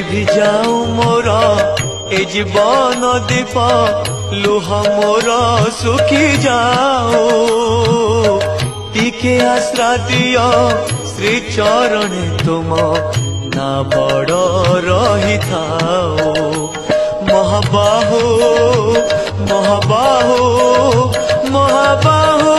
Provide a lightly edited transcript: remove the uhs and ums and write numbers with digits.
भी जाऊ मोर ए जीवन दीप लुह मोर सुखी जाओ टिके आश्रा दियो श्री चरणे तुम ना बड़ रही थाओ महाबाहु महाबाहु महाबाहु